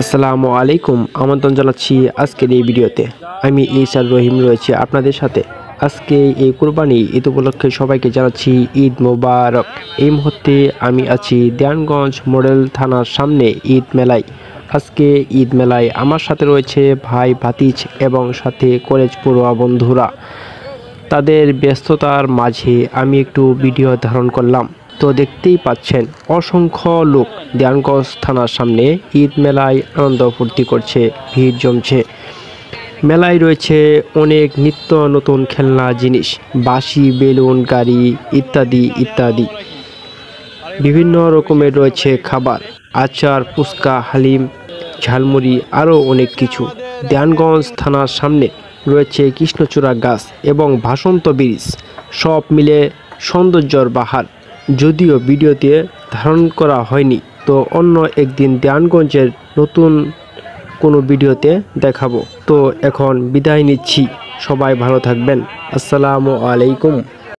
আসসালামু আলাইকুম, আমন্ত্রণ জানাচ্ছি আজকের এই ভিডিওতে। আমি ইসার রহিম রয়েছি আপনাদের সাথে। আজকে এই কুরবানি ঈদ উপলক্ষে সবাইকে জানাচ্ছি ঈদ মোবারক। এই মুহূর্তে আমি আছি দেওয়ানগঞ্জ মডেল থানার সামনে ঈদ মেলায়। আজকে ঈদ মেলায় আমার সাথে রয়েছে ভাই ভাতিজ এবং সাথে কলেজ পড়ুয়া বন্ধুরা। তাদের ব্যস্ততার মাঝে আমি একটু ভিডিও ধারণ করলাম। তো দেখতেই পাচ্ছেন অসংখ্য লোক দেওয়ানগঞ্জ থানার সামনে ঈদ মেলায় আনন্দ ফুর্তি করছে, ভিড় জমছে। মেলায় রয়েছে অনেক নিত্য নতুন খেলনা জিনিস, বাঁশি, বেলুন, গাড়ি ইত্যাদি ইত্যাদি। বিভিন্ন রকমের রয়েছে খাবার, আচার, ফুচকা, হালিম, ঝালমুড়ি, আরও অনেক কিছু। দেওয়ানগঞ্জ থানার সামনে রয়েছে কৃষ্ণচূড়া গাছ এবং ভাসন্ত ব্রিজ, সব মিলে সৌন্দর্যর বাহার। যদিও ভিডিওতে ধারণ করা হয়নি, তো অন্য একদিন দেওয়ানগঞ্জের নতুন কোনো ভিডিওতে দেখাবো। তো এখন বিদায় নিচ্ছি, সবাই ভালো থাকবেন। আসসালামু আলাইকুম।